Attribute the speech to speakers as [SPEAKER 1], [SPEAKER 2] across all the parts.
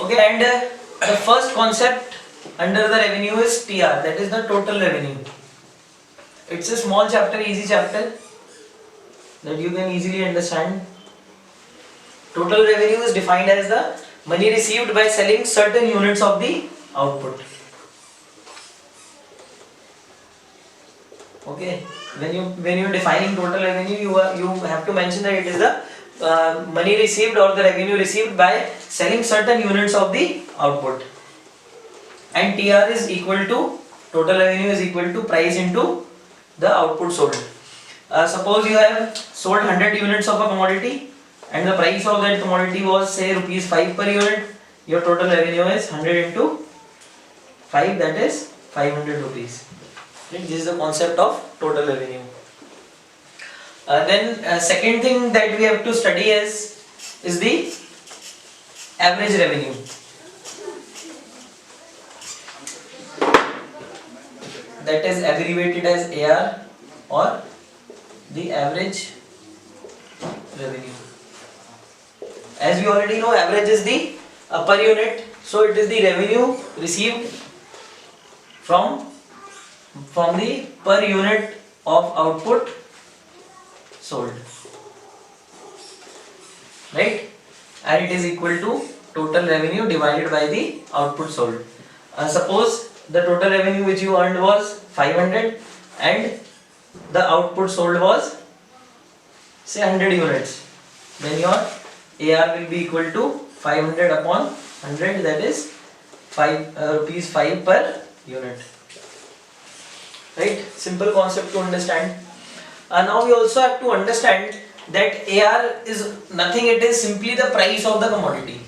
[SPEAKER 1] Okay, and the first concept under the revenue is TR, that is the total revenue. It's a small chapter, easy chapter that you can easily understand. Total revenue is defined as the money received by selling certain units of the output. Okay, when you're defining total revenue, you have to mention that it is the money received or the revenue received by selling certain units of the output. And TR is equal to, total revenue is equal to price into the output sold. Suppose you have sold 100 units of a commodity and the price of that commodity was say rupees 5 per unit. Your total revenue is 100 into 5, that is 500 rupees. This is the concept of total revenue. Then second thing that we have to study is the average revenue. That is abbreviated as AR or the average revenue. As we already know, average is the per unit, so it is the revenue received from the per unit of output sold, right? And it is equal to total revenue divided by the output sold. Suppose the total revenue which you earned was 500 and the output sold was say 100 units, then your AR will be equal to 500 upon 100, that is rupees 5 per unit. Right? Simple concept to understand. Now we also have to understand that AR is nothing, it is simply the price of the commodity.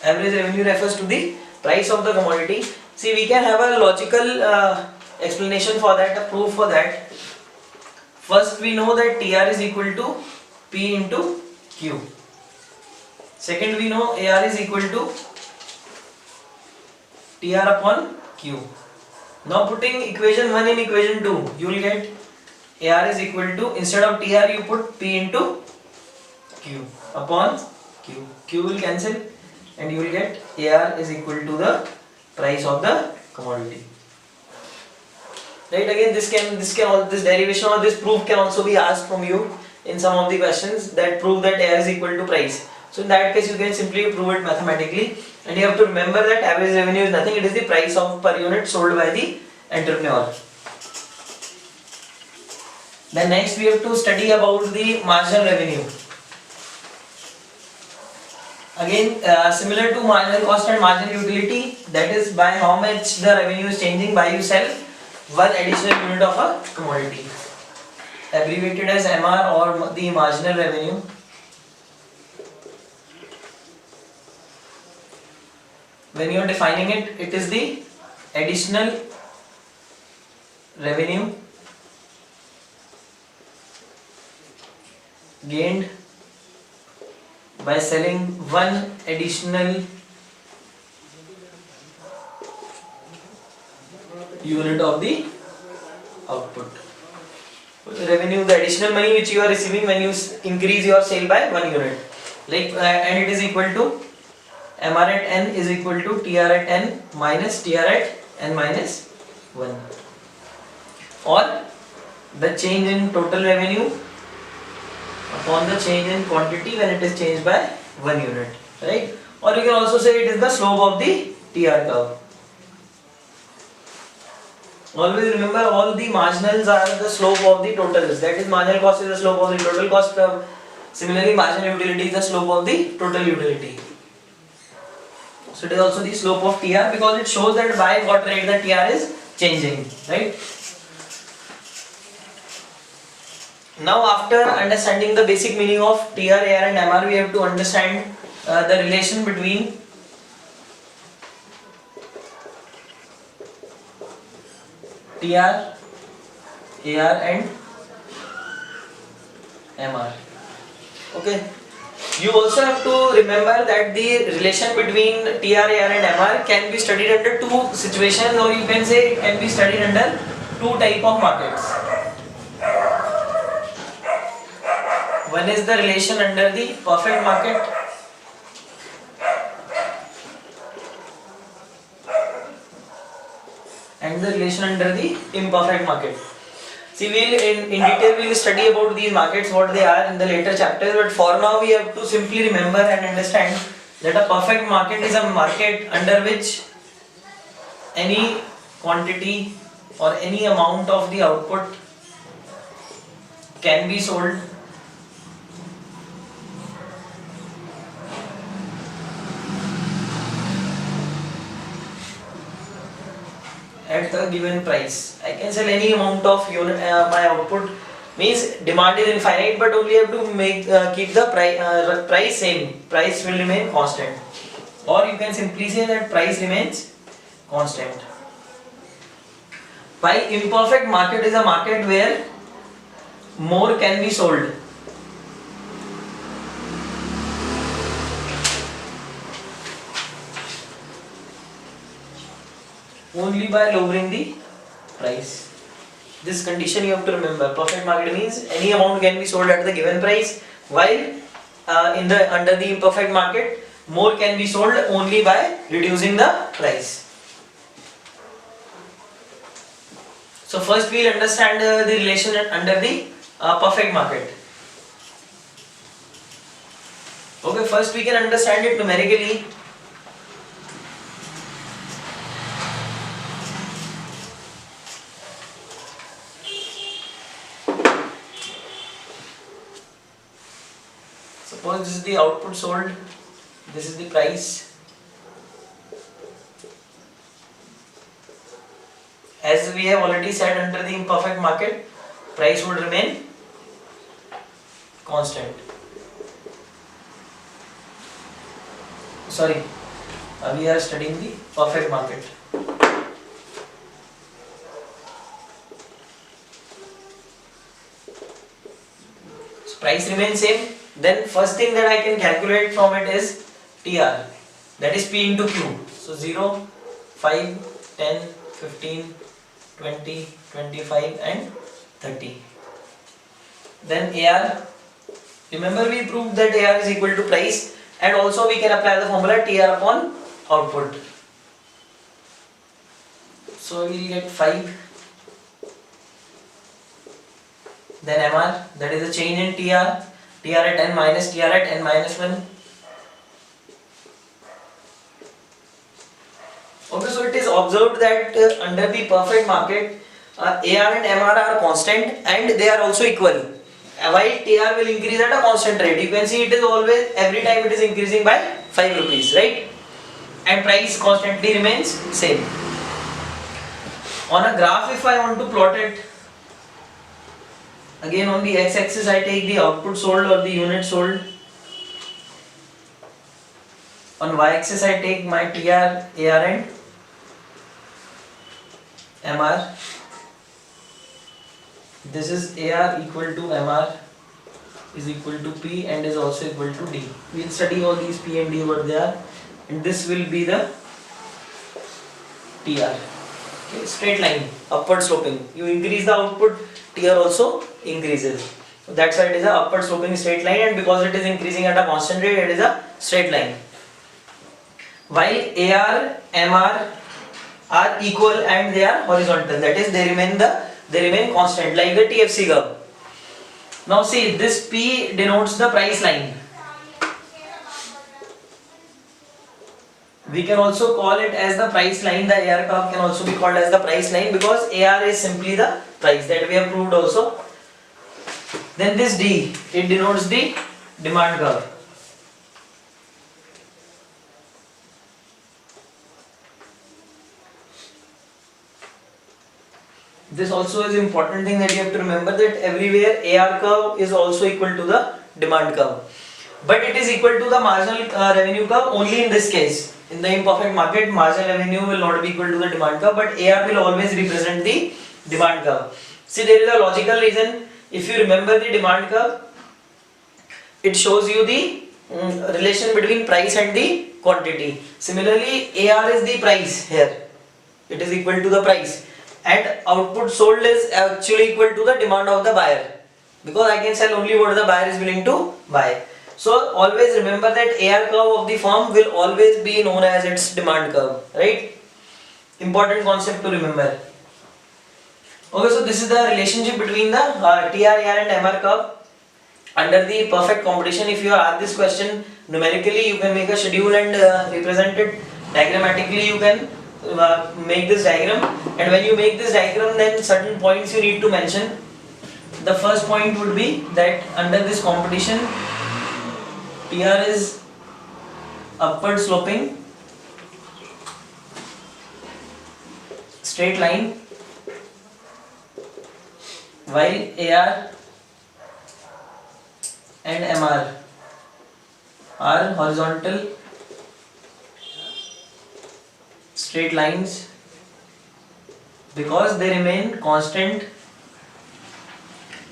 [SPEAKER 1] Average revenue refers to the price of the commodity. See, we can have a logical explanation for that, a proof for that. First, we know that TR is equal to P into Q. Second, we know AR is equal to TR upon Q. Now putting equation 1 in equation 2, you will get AR is equal to, instead of TR you put P into Q upon Q. Q will cancel and you will get AR is equal to the price of the commodity. Right, again this derivation or this proof can also be asked from you in some of the questions that prove that AR is equal to price. So in that case you can simply prove it mathematically, and you have to remember that average revenue is nothing, it is the price of per unit sold by the entrepreneur. Then next we have to study about the marginal revenue. Again similar to marginal cost and marginal utility, that is by how much the revenue is changing by you sell one additional unit of a commodity, abbreviated as MR or the marginal revenue. When you are defining it, it is the additional revenue gained by selling one additional unit of the output. The revenue, the additional money which you are receiving when you increase your sale by 1 unit, like and it is equal to MR at N is equal to TR at N minus TR at N minus 1, or the change in total revenue upon the change in quantity when it is changed by 1 unit, right? Or you can also say it is the slope of the TR curve. Always remember, all the marginals are the slope of the totals, that is marginal cost is the slope of the total cost curve. Similarly, marginal utility is the slope of the total utility. So it is also the slope of TR because it shows that by what rate the TR is changing, right? Now after understanding the basic meaning of TR, AR and MR, we have to understand the relation between TR, AR and MR. Okay. You also have to remember that the relation between TR, AR and MR can be studied under two situations, or you can say it can be studied under two type of markets. One is the relation under the perfect market and the relation under the imperfect market. See, we'll in detail we'll study about these markets, what they are in the later chapters, but for now we have to simply remember and understand that a perfect market is a market under which any quantity or any amount of the output can be sold at a given price. I can sell any amount of unit, my output means demand is infinite, but only have to make keep the price same. Price will remain constant, or you can simply say that price remains constant. While imperfect market is a market where more can be sold. Only by lowering the price. This condition you have to remember. Perfect market means any amount can be sold at the given price, while under the imperfect market more can be sold only by reducing the price. So first we will understand the relation under the perfect market. Okay, first we can understand it numerically. Suppose this is the output sold, this is the price. As we have already said, under the imperfect market, price would remain constant. Sorry, we are studying the perfect market. So price remains same. Then first thing that I can calculate from it is TR, that is P into Q. So 0, 5, 10, 15, 20, 25 and 30. Then AR, remember we proved that AR is equal to price, and also we can apply the formula TR upon output. So we will get 5. Then MR, that is the change in TR. TR at n minus TR at n minus 1. Okay, so it is observed that under the perfect market, AR and MR are constant and they are also equal. While TR will increase at a constant rate. You can see it is always, every time it is increasing by 5 rupees, right? And price constantly remains same. On a graph, if I want to plot it, again on the x-axis I take the output sold or the unit sold. On y-axis I take my TR, AR and MR. This is AR equal to MR is equal to P and is also equal to D. We will study all these P and D what they are, and this will be the TR. Okay, straight line, upward sloping. You increase the output, TR also increases. So that's why it is a upward sloping straight line, and because it is increasing at a constant rate, it is a straight line. While AR, MR are equal and they are horizontal, that is they remain constant like the TFC curve. Now see, this P denotes the price line. We can also call it as the price line. The AR curve can also be called as the price line because AR is simply the price, that we have proved also. Then this D, it denotes the demand curve. This also is important thing that you have to remember, that everywhere AR curve is also equal to the demand curve. But it is equal to the marginal revenue curve only in this case. In the imperfect market, marginal revenue will not be equal to the demand curve, but AR will always represent the demand curve. See, there is a logical reason. If you remember the demand curve, it shows you the relation between price and the quantity. Similarly, AR is the price here. It is equal to the price. And output sold is actually equal to the demand of the buyer, because I can sell only what the buyer is willing to buy. So always remember that AR curve of the firm will always be known as its demand curve, right? important concept to remember. Okay, so this is the relationship between the TR, AR and MR curve under the perfect competition. If you are asked this question numerically, you can make a schedule and represent it diagrammatically. You can make this diagram, and when you make this diagram, then certain points you need to mention. The first point would be that under this competition, TR is upward sloping straight line, while AR and MR are horizontal straight lines because they remain constant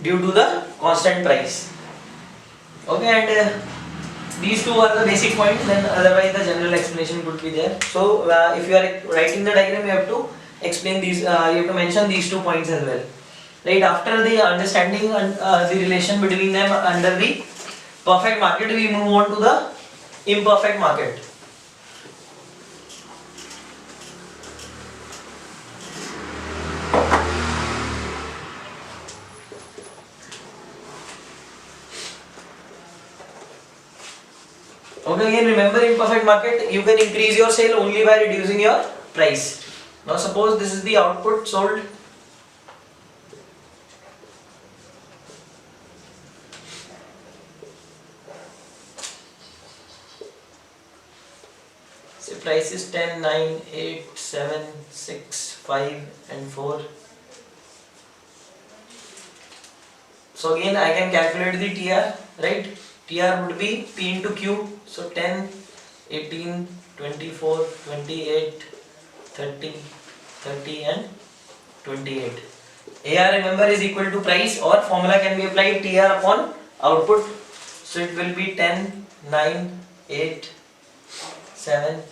[SPEAKER 1] due to the constant price. Okay, and these two are the basic points, then otherwise the general explanation could be there. So if you are writing the diagram, you have to explain these, you have to mention these 2 points as well. Right, after the understanding the relation between them under the perfect market, we move on to the imperfect market. Okay, again remember, in perfect market you can increase your sale only by reducing your price. Now suppose this is the output sold. Say price is 10, 9, 8, 7, 6, 5 and 4. So again I can calculate the TR, right? TR would be P into Q. So 10, 18, 24, 28, 30, 30 and 28. AR, remember, is equal to price, or formula can be applied TR upon output. So it will be 10, 9, 8, 7,